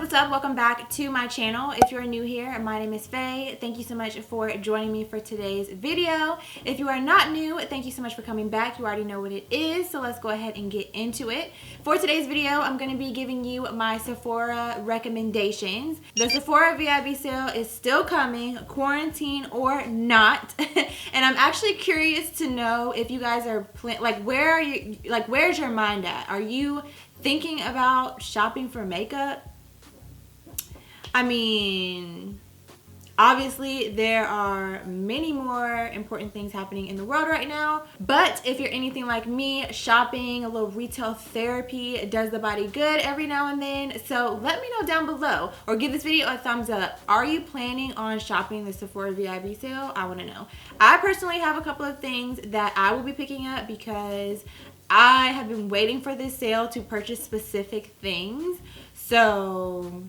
what's up? Welcome back to my channel. If you're new here, my name is Faye. Thank you so much for joining me for today's video. If you are not new, thank you so much for coming back. You already know what it is, so let's go ahead and get into it. For today's video, I'm going to be giving you my Sephora recommendations. The Sephora VIB sale is still coming, quarantine or not. And I'm actually curious to know if you guys are where's your mind at? Are you thinking about shopping for makeup? I mean, obviously there are many more important things happening in the world right now, but if you're anything like me, shopping, a little retail therapy does the body good every now and then. So let me know down below, or give this video a thumbs up. Are you planning on shopping the Sephora VIB sale? I want to know. I personally have a couple of things that I will be picking up because I have been waiting for this sale to purchase specific things. So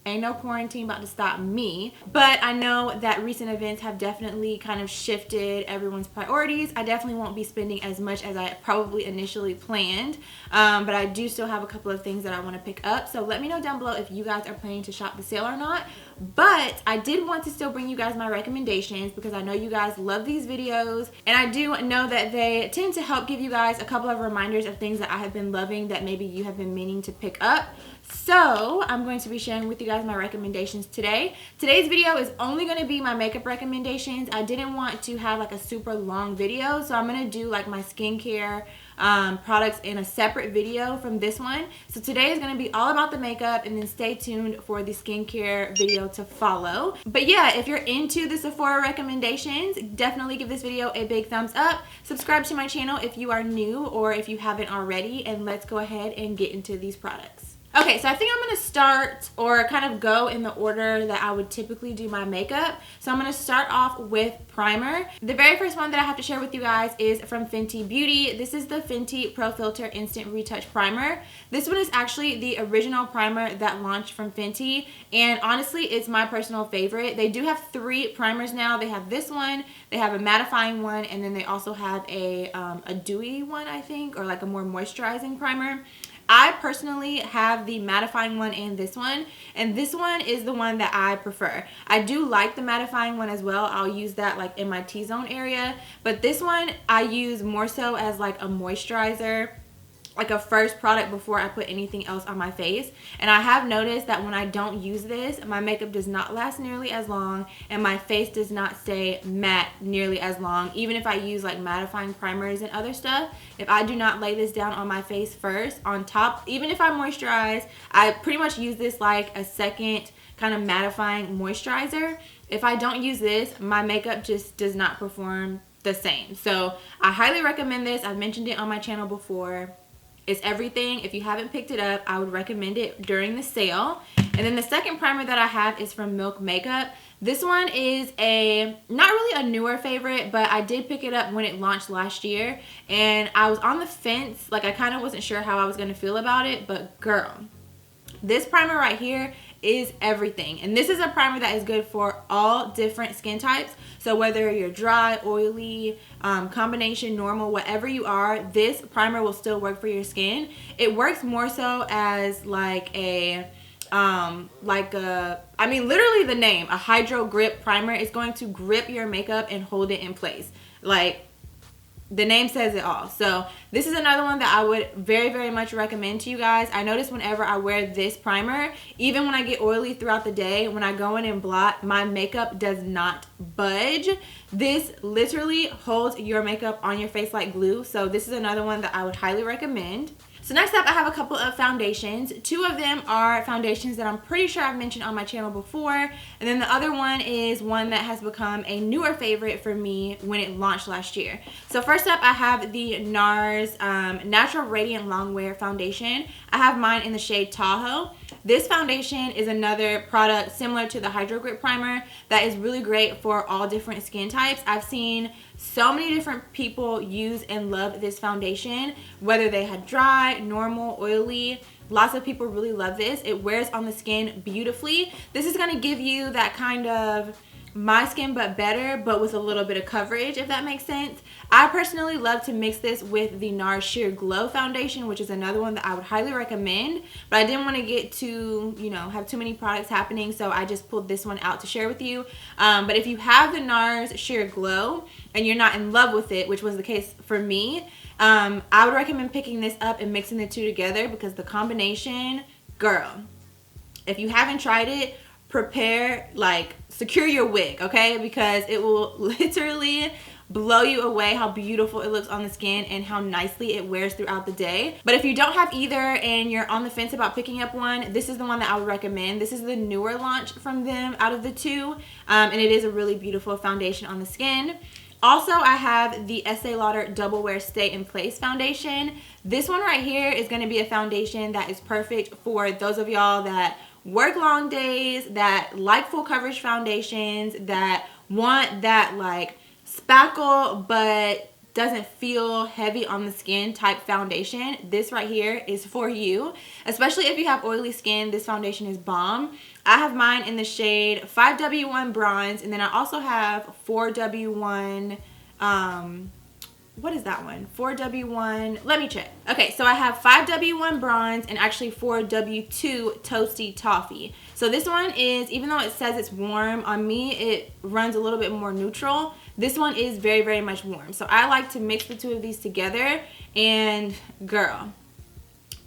ain't no quarantine about to stop me, but I know that recent events have definitely kind of shifted everyone's priorities. I definitely won't be spending as much as I probably initially planned, but I do still have a couple of things that I want to pick up. So let me know down below if you guys are planning to shop the sale or not. But I did want to still bring you guys my recommendations because I know you guys love these videos, and I do know that they tend to help give you guys a couple of reminders of things that I have been loving that maybe you have been meaning to pick up. So I'm going to be sharing with you guys my recommendations today. Today's video is only going to be my makeup recommendations. I didn't want to have like a super long video, so I'm going to do like my skincare products in a separate video from this one. So today is going to be all about the makeup, and then stay tuned for the skincare video to follow. But yeah, if you're into the Sephora recommendations, definitely give this video a big thumbs up. Subscribe to my channel if you are new or if you haven't already, and let's go ahead and get into these products. Okay, so I think I'm going to start, or kind of go in the order that I would typically do my makeup. So I'm going to start off with primer. The very first one that I have to share with you guys is from Fenty Beauty. This is the Fenty Pro Filter Instant Retouch Primer. This one is actually the original primer that launched from Fenty, and honestly, it's my personal favorite. They do have 3 primers now. They have this one, they have a mattifying one, and then they also have a dewy one, I think, or like a more moisturizing primer. I personally have the mattifying one and this one is the one that I prefer. I do like the mattifying one as well. I'll use that like in my T-zone area, but this one I use more so as like a moisturizer, like a first product before I put anything else on my face. And I have noticed that when I don't use this, my makeup does not last nearly as long, and my face does not stay matte nearly as long. Even if I use like mattifying primers and other stuff, if I do not lay this down on my face first on top, even if I moisturize, I pretty much use this like a second kind of mattifying moisturizer. If I don't use this, my makeup just does not perform the same. So I highly recommend this. I've mentioned it on my channel before. It's everything. If you haven't picked it up, I would recommend it during the sale. And then the second primer that I have is from Milk Makeup. This one is not really a newer favorite, but I did pick it up when it launched last year, and I was on the fence. Like, I kind of wasn't sure how I was going to feel about it, but girl, this primer right here is everything. And this is a primer that is good for all different skin types. So whether you're dry, oily, combination, normal, whatever you are, this primer will still work for your skin. It works more so as like I mean, literally the name, a hydro grip primer. Is going to grip your makeup and hold it in place. Like, the name says it all. So this is another one that I would very, very much recommend to you guys. I notice whenever I wear this primer, even when I get oily throughout the day, when I go in and blot, my makeup does not budge. This literally holds your makeup on your face like glue. So this is another one that I would highly recommend. So next up, I have a couple of foundations. 2 of them are foundations that I'm pretty sure I've mentioned on my channel before. And then the other one is one that has become a newer favorite for me when it launched last year. So first up, I have the NARS Natural Radiant Longwear Foundation. I have mine in the shade Tahoe. This foundation is another product similar to the Hydro Grip Primer that is really great for all different skin types. I've seen so many different people use and love this foundation, whether they had dry, normal, oily. Lots of people really love this. It wears on the skin beautifully. This is going to give you that kind of My Skin But Better, but with a little bit of coverage, if that makes sense. I personally love to mix this with the NARS Sheer Glow foundation, which is another one that I would highly recommend, but I didn't want to get too, you know, have too many products happening, so I just pulled this one out to share with you. But if you have the NARS Sheer Glow and you're not in love with it, which was the case for me, I would recommend picking this up and mixing the two together, because the combination, girl, if you haven't tried it, prepare, like, secure your wig, okay? Because it will literally blow you away how beautiful it looks on the skin and how nicely it wears throughout the day. But if you don't have either and you're on the fence about picking up one, this is the one that I would recommend. This is the newer launch from them out of the two, and it is a really beautiful foundation on the skin. Also, I have the Estee Lauder Double Wear Stay in Place foundation. This one right here is going to be a foundation that is perfect for those of y'all that work long days, that like full coverage foundations, that want that like spackle but doesn't feel heavy on the skin type foundation. This right here is for you, especially if you have oily skin. This foundation is bomb. I have mine in the shade 5W1 Bronze, and then I also have 4W1 what is that one? 4W1, let me check. Okay, so I have 5W1 Bronze and actually 4W2 Toasty Toffee. So this one is, even though it says it's warm, on me it runs a little bit more neutral. This one is very, very much warm. So I like to mix the two of these together, and girl,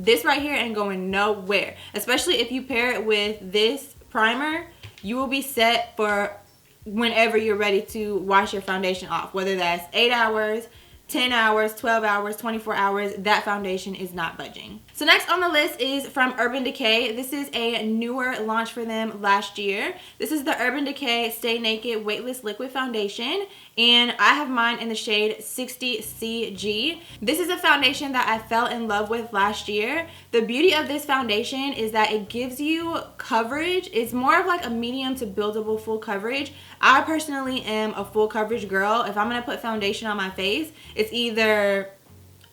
this right here ain't going nowhere. Especially if you pair it with this primer, you will be set for whenever you're ready to wash your foundation off, whether that's 8 hours, 10 hours, 12 hours, 24 hours, that foundation is not budging. So next on the list is from Urban Decay. This is a newer launch for them last year. This is the Urban Decay Stay Naked Weightless Liquid Foundation, and I have mine in the shade 60CG. This is a foundation that I fell in love with last year. The beauty of this foundation is that it gives you coverage. It's more of like a medium to buildable full coverage. I personally am a full coverage girl. If I'm gonna put foundation on my face, it's either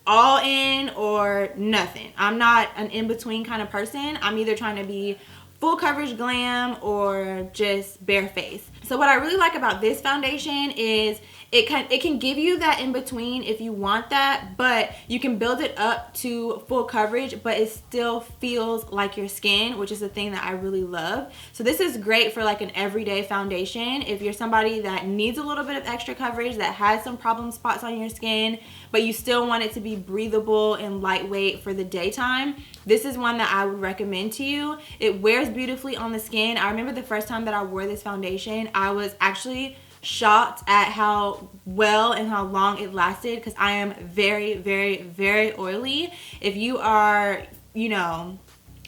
all in or nothing. I'm not an in-between kind of person. I'm either trying to be full coverage glam or just bare face. So what I really like about this foundation is it can give you that in between if you want that, but you can build it up to full coverage, but it still feels like your skin, which is the thing that I really love. So this is great for like an everyday foundation. If you're somebody that needs a little bit of extra coverage, that has some problem spots on your skin, but you still want it to be breathable and lightweight for the daytime, this is one that I would recommend to you. It wears beautifully on the skin. I remember the first time that I wore this foundation, I was actually shocked at how well and how long it lasted, because I am very, very, very oily. If you are, you know,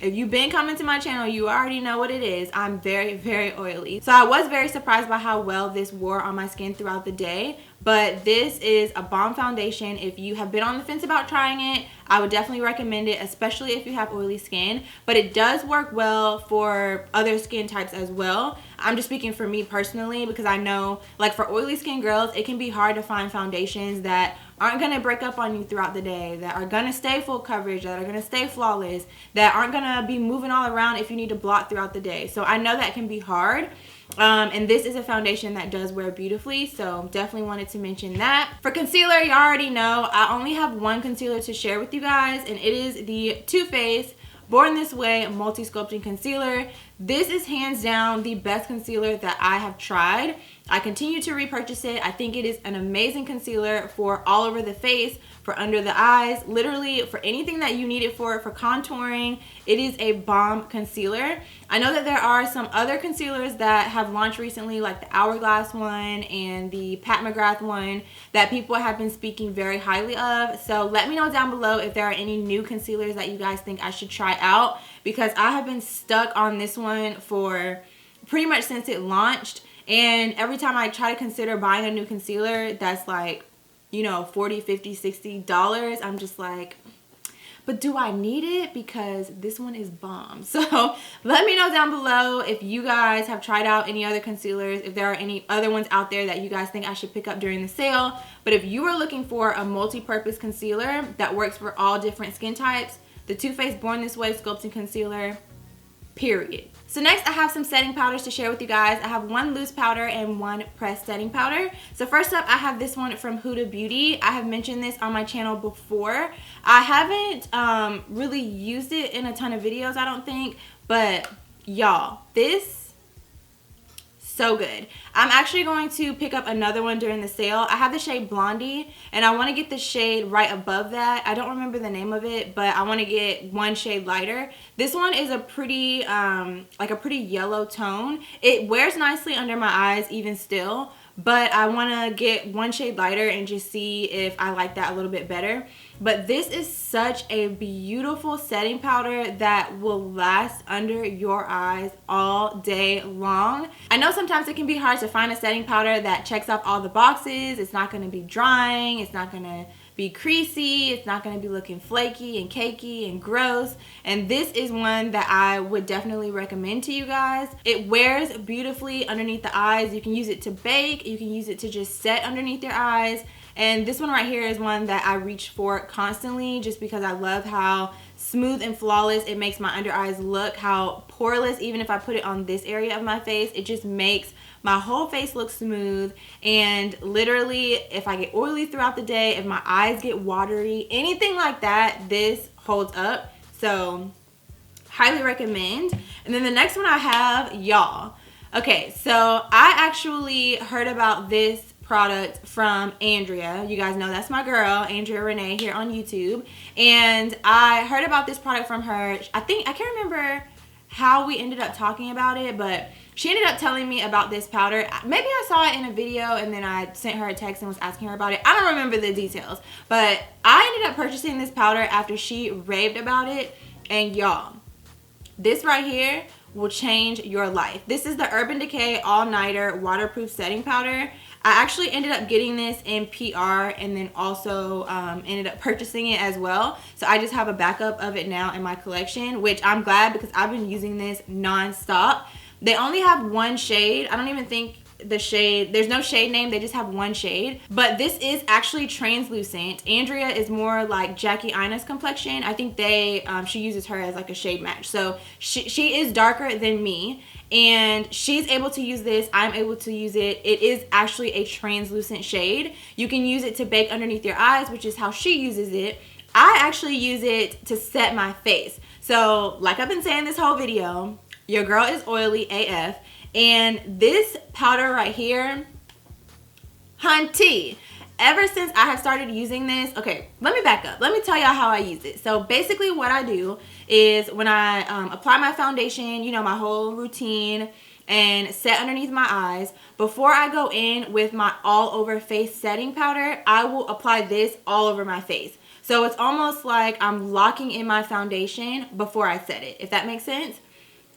if you've been coming to my channel, you already know what it is. I'm very, very oily. So I was very surprised by how well this wore on my skin throughout the day. But this is a bomb foundation. If you have been on the fence about trying it, I would definitely recommend it, especially if you have oily skin. But it does work well for other skin types as well. I'm just speaking for me personally, because I know, like, for oily skin girls, it can be hard to find foundations that aren't going to break up on you throughout the day, that are going to stay full coverage, that are going to stay flawless, that aren't going to be moving all around if you need to blot throughout the day. So I know that can be hard. And this is a foundation that does wear beautifully, so definitely wanted to mention that. For concealer, you already know I only have one concealer to share with you guys, and it is the Too Faced Born This Way Multi-Sculpting Concealer. This is hands down the best concealer that I have tried. I continue to repurchase it. I think it is an amazing concealer for all over the face, for under the eyes, literally for anything that you need it for contouring. It is a bomb concealer. I know that there are some other concealers that have launched recently, like the Hourglass one and the Pat McGrath one, that people have been speaking very highly of. So let me know down below if there are any new concealers that you guys think I should try out, because I have been stuck on this one for pretty much since it launched. And every time I try to consider buying a new concealer that's like, you know, $40, $50, $60, I'm just like, but do I need it? Because this one is bomb. So let me know down below if you guys have tried out any other concealers, if there are any other ones out there that you guys think I should pick up during the sale. But if you are looking for a multi-purpose concealer that works for all different skin types, the Too Faced Born This Way Sculpting Concealer, period. So next I have some setting powders to share with you guys. I have one loose powder and one pressed setting powder. So first up, I have this one from Huda Beauty. I have mentioned this on my channel before. I haven't really used it in a ton of videos, I don't think, but y'all, this so good. I'm actually going to pick up another one during the sale. I have the shade Blondie, and I want to get the shade right above that. I don't remember the name of it, but I want to get one shade lighter. This one is a pretty, like a pretty yellow tone. It wears nicely under my eyes even still, but I want to get one shade lighter and just see if I like that a little bit better. But this is such a beautiful setting powder that will last under your eyes all day long. I know sometimes it can be hard to find a setting powder that checks off all the boxes. It's not going to be drying. It's not going to be creasy. It's not going to be looking flaky and cakey and gross. And this is one that I would definitely recommend to you guys. It wears beautifully underneath the eyes. You can use it to bake. You can use it to just set underneath your eyes. And this one right here is one that I reach for constantly just because I love how smooth and flawless it makes my under eyes look, how poreless, even if I put it on this area of my face, it just makes my whole face look smooth. And literally, if I get oily throughout the day, if my eyes get watery, anything like that, this holds up. So highly recommend. And then the next one I have, y'all. Okay, so I actually heard about this product from Andrea. You guys know that's my girl, Andrea Renee, here on YouTube. And I heard about this product from her. I can't remember how we ended up talking about it, but she ended up telling me about this powder. Maybe I saw it in a video and then I sent her a text and was asking her about it. I don't remember the details, but I ended up purchasing this powder after she raved about it. And y'all, this right here will change your life. This is the Urban Decay All Nighter Waterproof Setting Powder. I actually ended up getting this in PR and then also ended up purchasing it as well. So I just have a backup of it now in my collection, which I'm glad because I've been using this non-stop. They only have one shade. I don't even think the shade, there's no shade name, they just have one shade. But this is actually translucent. Andrea is more like Jackie Aina's complexion. I think she uses her as like a shade match. So she is darker than me. And she's able to use this. I'm able to use it. It is actually a translucent shade. You can use it to bake underneath your eyes, which is how she uses it. I actually use it to set my face. So like I've been saying this whole video, your girl is oily AF. And this powder right here, hunty, ever since I have started using this, okay, let me back up. Let me tell y'all how I use it. So basically what I do is when I apply my foundation, you know, my whole routine, and set underneath my eyes, before I go in with my all over face setting powder, I will apply this all over my face. So it's almost like I'm locking in my foundation before I set it, if that makes sense.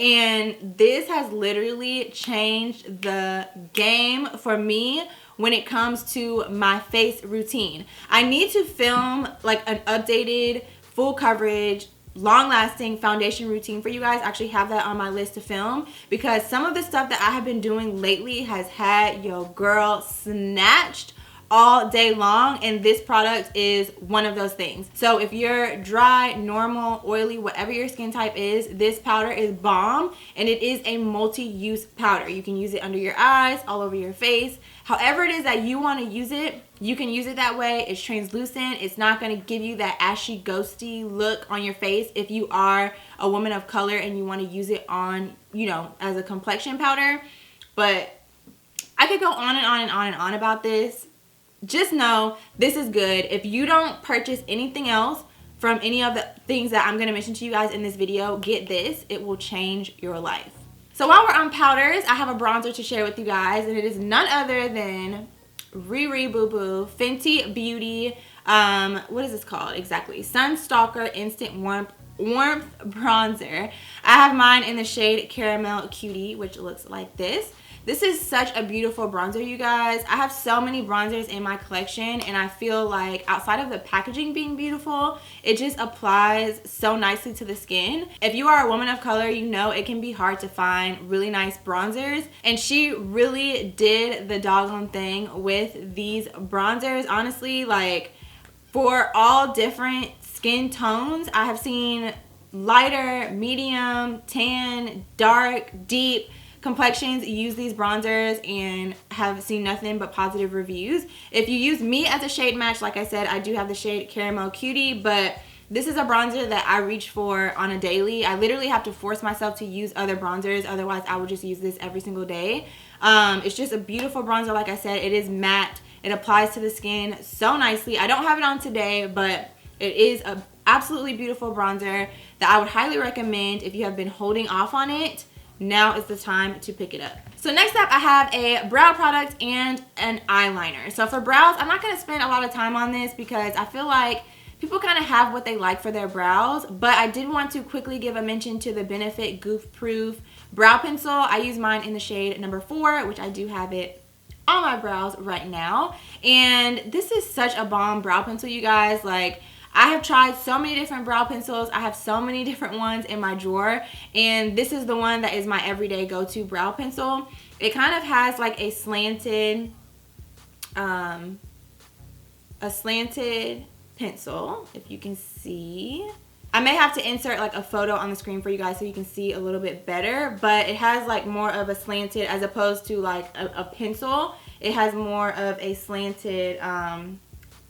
And this has literally changed the game for me when it comes to my face routine. I need to film like an updated, full coverage, long-lasting foundation routine for you guys. I actually have that on my list to film because some of the stuff that I have been doing lately has had your girl snatched all day long, and this product is one of those things. So if you're dry, normal, oily, whatever your skin type is, this powder is bomb, and it is a multi-use powder. You can use it under your eyes, all over your face. However it is that you want to use it, you can use it that way. It's translucent. It's not going to give you that ashy, ghosty look on your face if you are a woman of color and you want to use it on, you know, as a complexion powder. But I could go on and on and on and on about this. Just know this is good. If you don't purchase anything else from any of the things that I'm going to mention to you guys in this video, get this. It will change your life. So while we're on powders, I have a bronzer to share with you guys, and it is none other than RiRi Fenty Beauty. What is this called exactly? Sunstalker Instant Warmth Bronzer. I have mine in the shade Caramel Cutie, which looks like this. This is such a beautiful bronzer, you guys. I have so many bronzers in my collection, and I feel like outside of the packaging being beautiful, it just applies so nicely to the skin. If you are a woman of color, you know it can be hard to find really nice bronzers, and she really did the doggone thing with these bronzers. Honestly, like, for all different skin tones, I have seen lighter, medium, tan, dark, deep complexions use these bronzers and have seen nothing but positive reviews. If you use me as a shade match, like I said, I do have the shade Caramel Cutie, but this is a bronzer that I reach for on a daily. I literally have to force myself to use other bronzers, otherwise I would just use this every single day. It's just a beautiful bronzer. Like I said, it is matte. It applies to the skin so nicely. I don't have it on today, but it is a absolutely beautiful bronzer that I would highly recommend. If you have been holding off on it, now is the time to pick it up. So next up, I have a brow product and an eyeliner. So for brows, I'm not going to spend a lot of time on this because I feel like people kind of have what they like for their brows, but I did want to quickly give a mention to the Benefit Goof Proof Brow Pencil. I use mine in the shade number 4, which I do have it on my brows right now. And this is such a bomb brow pencil, you guys. Like, I have tried so many different brow pencils. I have so many different ones in my drawer, and this is the one that is my everyday go-to brow pencil. It kind of has like a slanted pencil, if you can see. I may have to insert like a photo on the screen for you guys so you can see a little bit better, but it has like more of a slanted, as opposed to like a pencil. It has more of a slanted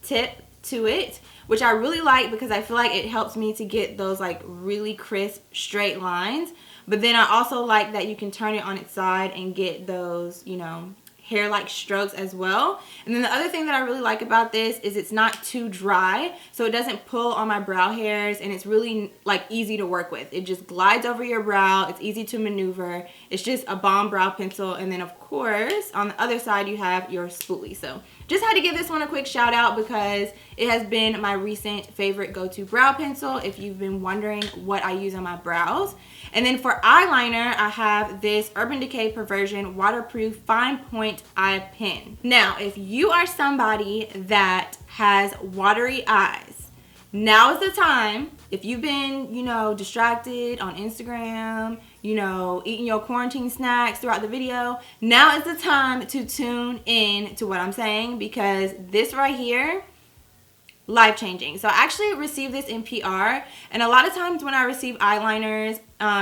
tip to it, which I really like because I feel like it helps me to get those like really crisp straight lines. But then I also like that you can turn it on its side and get those, you know, hair-like strokes as well. And then the other thing that I really like about this is it's not too dry, so it doesn't pull on my brow hairs, and it's really like easy to work with. It just glides over your brow. It's easy to maneuver. It's just a bomb brow pencil. And then of course on the other side you have your spoolie. So just had to give this one a quick shout out because it has been my recent favorite go-to brow pencil if you've been wondering what I use on my brows. And then for eyeliner, I have this Urban Decay Perversion Waterproof Fine Point Eye Pen. Now, if you are somebody that has watery eyes, now is the time. If you've been, you know, distracted on Instagram, you know, eating your quarantine snacks throughout the video, now is the time to tune in to what I'm saying, because this right here, life-changing. So I actually received this in PR, and a lot of times when I receive eyeliners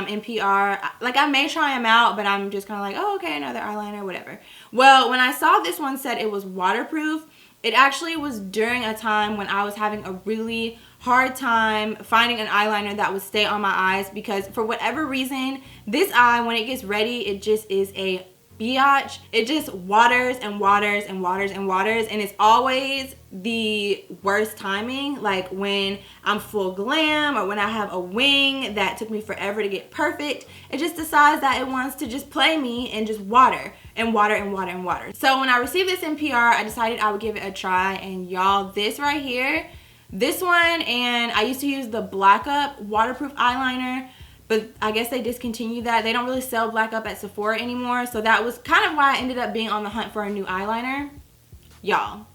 in PR, like I may try them out, but I'm just kind of like, oh, okay, another eyeliner, whatever. Well, when I saw this one said it was waterproof, it actually was during a time when I was having a really hard time finding an eyeliner that would stay on my eyes, because for whatever reason, this eye, when it gets ready, it just is a biatch. It just waters and waters and waters and waters, and it's always the worst timing, like when I'm full glam or when I have a wing that took me forever to get perfect. It just decides that it wants to just play me and just water and water and water and water. So when I received this in PR, I decided I would give it a try, and y'all, this right here, this one, and I used to use the Black Up waterproof eyeliner, but I guess they discontinued that. They don't really sell Black Up at Sephora anymore. So that was kind of why I ended up being on the hunt for a new eyeliner. Y'all,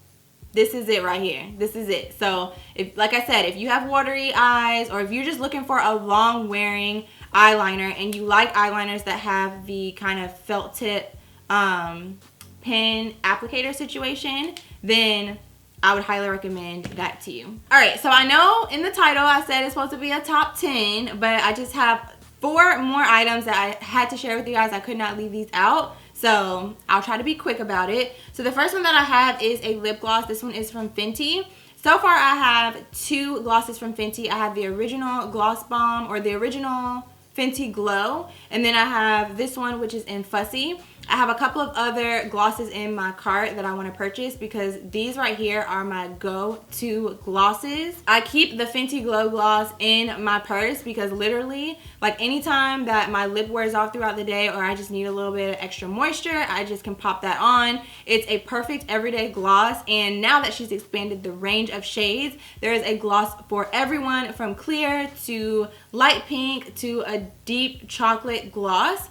this is it right here. This is it. So, if, like I said, if you have watery eyes, or if you're just looking for a long wearing eyeliner and you like eyeliners that have the kind of felt tip pen applicator situation, then I would highly recommend that to you. Alright, so I know in the title I said it's supposed to be a top 10, but I just have 4 more items that I had to share with you guys. I could not leave these out, so I'll try to be quick about it. So the first one that I have is a lip gloss. This one is from Fenty. So far I have 2 glosses from Fenty. I have the original Gloss Bomb, or the original Fenty Glow, and then I have this one, which is in Fussy. I have a couple of other glosses in my cart that I want to purchase because these right here are my go-to glosses. I keep the Fenty Glow Gloss in my purse because literally, like, anytime that my lip wears off throughout the day or I just need a little bit of extra moisture, I just can pop that on. It's a perfect everyday gloss, and now that she's expanded the range of shades, there is a gloss for everyone, from clear to light pink to a deep chocolate gloss.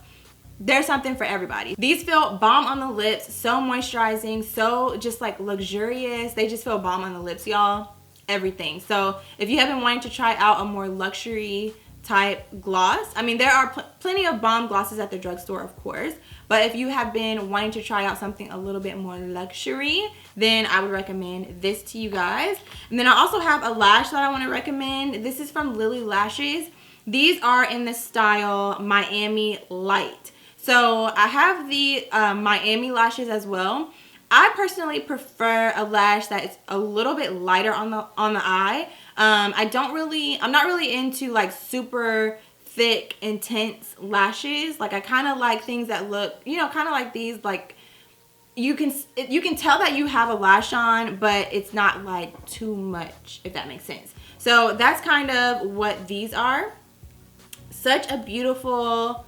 There's something for everybody. These feel bomb on the lips, so moisturizing, so just like luxurious. They just feel bomb on the lips, y'all. Everything. So if you have been wanting to try out a more luxury type gloss, I mean, there are plenty of bomb glosses at the drugstore, of course, but if you have been wanting to try out something a little bit more luxury, then I would recommend this to you guys. And then I also have a lash that I want to recommend. This is from Lily Lashes. These are in the style Miami Light. So I have the Miami lashes as well. I personally prefer a lash that is a little bit lighter on the eye. I'm not really into like super thick, intense lashes. Like I kind of like things that look, you know, kind of like these, like you can tell that you have a lash on, but it's not like too much, if that makes sense. So that's kind of what these are. Such a beautiful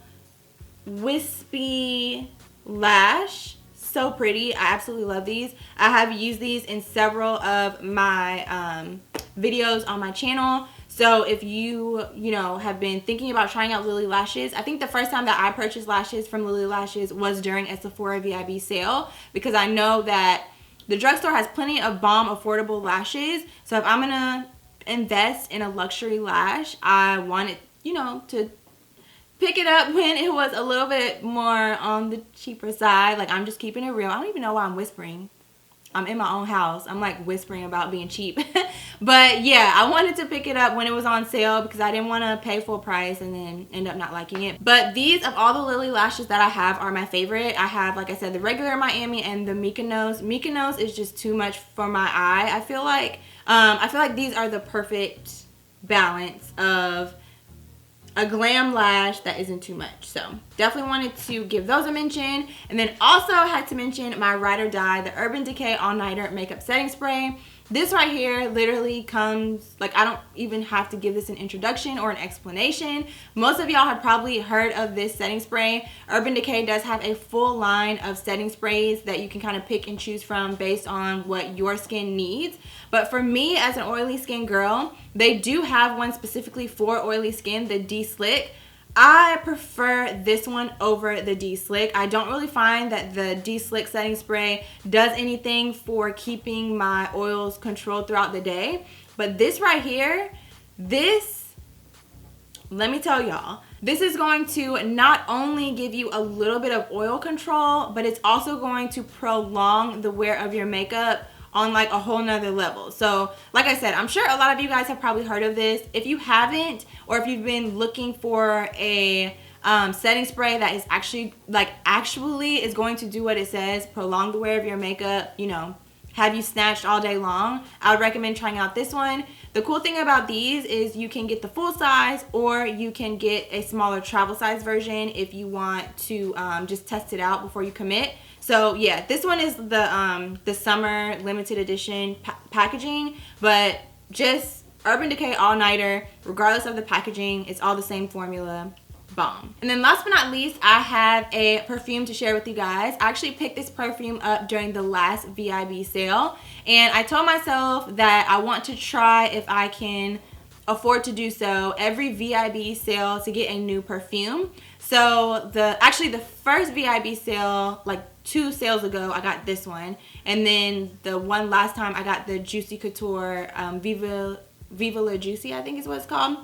wispy lash. So pretty. I absolutely love these. I have used these in several of my videos on my channel. So if you know, have been thinking about trying out Lily lashes, I think the first time that I purchased lashes from Lily Lashes was during a Sephora VIB sale, because I know that the drugstore has plenty of bomb affordable lashes. So if I'm gonna invest in a luxury lash, I wanted, you know, to pick it up when it was a little bit more on the cheaper side. Like, I'm just keeping it real. I don't even know why I'm whispering. I'm in my own house. I'm like whispering about being cheap. But yeah, I wanted to pick it up when it was on sale because I didn't want to pay full price and then end up not liking it. But these, of all the Lily lashes that I have, are my favorite. I have, like I said, the regular Miami and the Mykonos. Mykonos is just too much for my eye. I feel like these are the perfect balance of a glam lash that isn't too much. So definitely wanted to give those a mention. And then also had to mention my Ride or Die, the Urban Decay All Nighter Makeup Setting Spray. This right here literally comes, like, I don't even have to give this an introduction or an explanation. Most of y'all have probably heard of this setting spray. Urban Decay does have a full line of setting sprays that you can kind of pick and choose from based on what your skin needs. But for me, as an oily skin girl, they do have one specifically for oily skin, the D-Slick. I prefer this one over the D-Slick. I don't really find that the D-Slick setting spray does anything for keeping my oils controlled throughout the day. But this right here, this, let me tell y'all, this is going to not only give you a little bit of oil control, but it's also going to prolong the wear of your makeup on like a whole nother level. So like I said, I'm sure a lot of you guys have probably heard of this. If you haven't, or if you've been looking for a setting spray that is actually is going to do what it says, prolong the wear of your makeup, you know, have you snatched all day long, I would recommend trying out this one. The cool thing about these is you can get the full size, or you can get a smaller travel size version if you want to just test it out before you commit. So yeah, this one is the summer limited edition packaging, but just Urban Decay All Nighter, regardless of the packaging, it's all the same formula. Bomb. And then last but not least, I have a perfume to share with you guys. I actually picked this perfume up during the last VIB sale, and I told myself that I want to try, if I can afford to do so, every VIB sale to get a new perfume. So actually the first VIB sale, like 2 sales ago, I got this one, and then the one last time I got the Juicy Couture Viva La Juicy, I think is what it's called.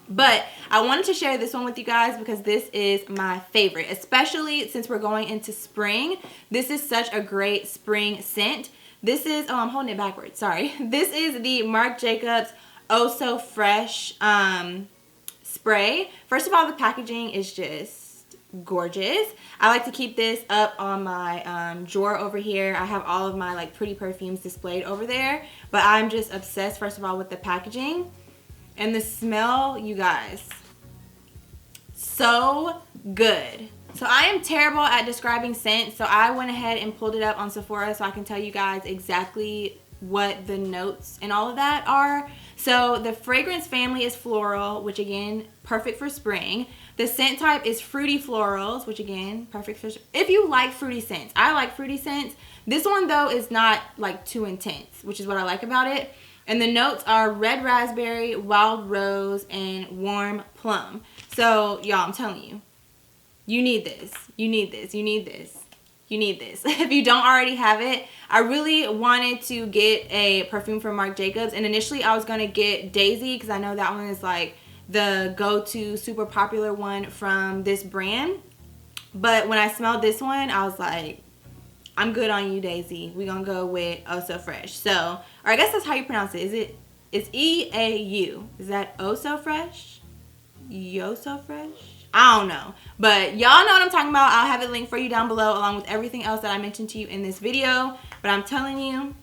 But I wanted to share this one with you guys because this is my favorite, especially since we're going into spring. This is such a great spring scent. This is, oh, I'm holding it backwards, sorry. This is the Marc Jacobs Oh So Fresh spray. First of all, the packaging is just gorgeous. I like to keep this up on my drawer over here. I have all of my like pretty perfumes displayed over there, but I'm just obsessed, first of all, with the packaging. And the smell, you guys, so good. So I am terrible at describing scents, so I went ahead and pulled it up on Sephora so I can tell you guys exactly what the notes and all of that are. So the fragrance family is floral, which again, perfect for spring. The scent type is fruity florals, which again, perfect for if you like fruity scents. I like fruity scents. This one though is not like too intense, which is what I like about it. And the notes are red raspberry, wild rose, and warm plum. So, y'all, I'm telling you, you need this. You need this. You need this. You need this. If you don't already have it, I really wanted to get a perfume from Marc Jacobs. And initially, I was going to get Daisy because I know that one is like the go-to super popular one from this brand. But when I smelled this one, I was like, I'm good on you, Daisy. We're going to go with Oh So Fresh. So, or I guess that's how you pronounce it. It's E-A-U. Is that Oh So Fresh? Yo So Fresh? I don't know. But y'all know what I'm talking about. I'll have it linked for you down below along with everything else that I mentioned to you in this video. But I'm telling you,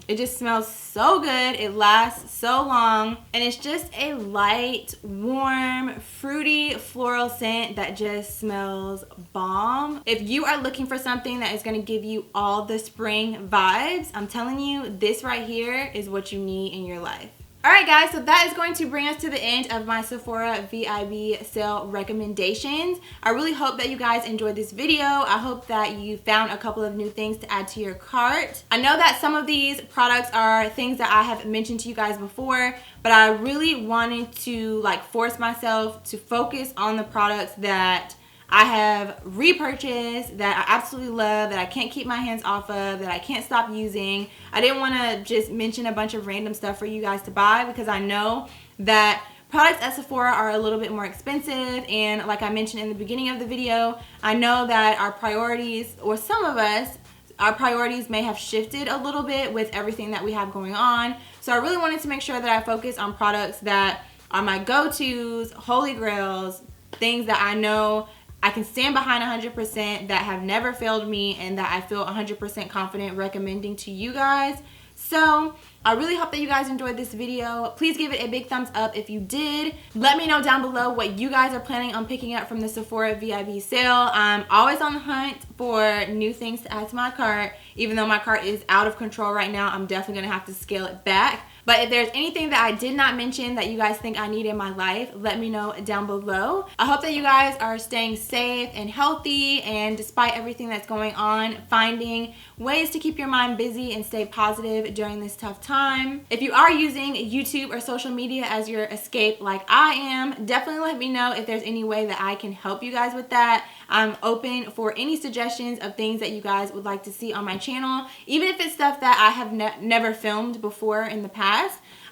it just smells so good. It lasts so long. And it's just a light, warm, fruity, floral scent that just smells bomb. If you are looking for something that is going to give you all the spring vibes, I'm telling you, this right here is what you need in your life. Alright guys, so that is going to bring us to the end of my Sephora VIB sale recommendations. I really hope that you guys enjoyed this video. I hope that you found a couple of new things to add to your cart. I know that some of these products are things that I have mentioned to you guys before, but I really wanted to force myself to focus on the products that I have repurchased, that I absolutely love, that I can't keep my hands off of, that I can't stop using. I didn't want to just mention a bunch of random stuff for you guys to buy because I know that products at Sephora are a little bit more expensive, and like I mentioned in the beginning of the video, I know that our priorities, or some of us, our priorities may have shifted a little bit with everything that we have going on. So I really wanted to make sure that I focus on products that are my go-tos, holy grails, things that I know I can stand behind 100%, that have never failed me, and that I feel 100% confident recommending to you guys. So I really hope that you guys enjoyed this video. Please give it a big thumbs up if you did. Let me know down below what you guys are planning on picking up from the Sephora VIB sale. I'm always on the hunt for new things to add to my cart. Even though my cart is out of control right now, I'm definitely going to have to scale it back. But if there's anything that I did not mention that you guys think I need in my life, let me know down below. I hope that you guys are staying safe and healthy, and despite everything that's going on, finding ways to keep your mind busy and stay positive during this tough time. If you are using YouTube or social media as your escape like I am, definitely let me know if there's any way that I can help you guys with that. I'm open for any suggestions of things that you guys would like to see on my channel, even if it's stuff that I have never filmed before in the past.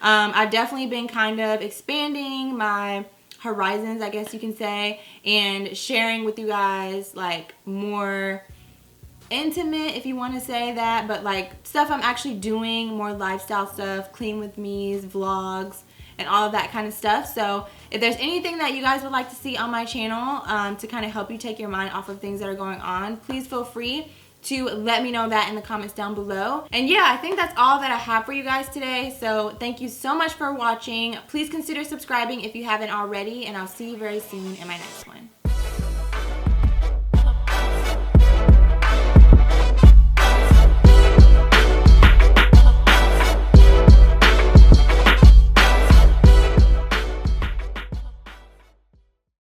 I've definitely been kind of expanding my horizons, I guess you can say, and sharing with you guys more intimate, if you want to say that, but stuff I'm actually doing, more lifestyle stuff, clean with me's, vlogs, and all of that kind of stuff. So if there's anything that you guys would like to see on my channel to kind of help you take your mind off of things that are going on, please feel free to let me know that in the comments down below. And yeah, I think that's all that I have for you guys today. So thank you so much for watching. Please consider subscribing if you haven't already, and I'll see you very soon in my next one.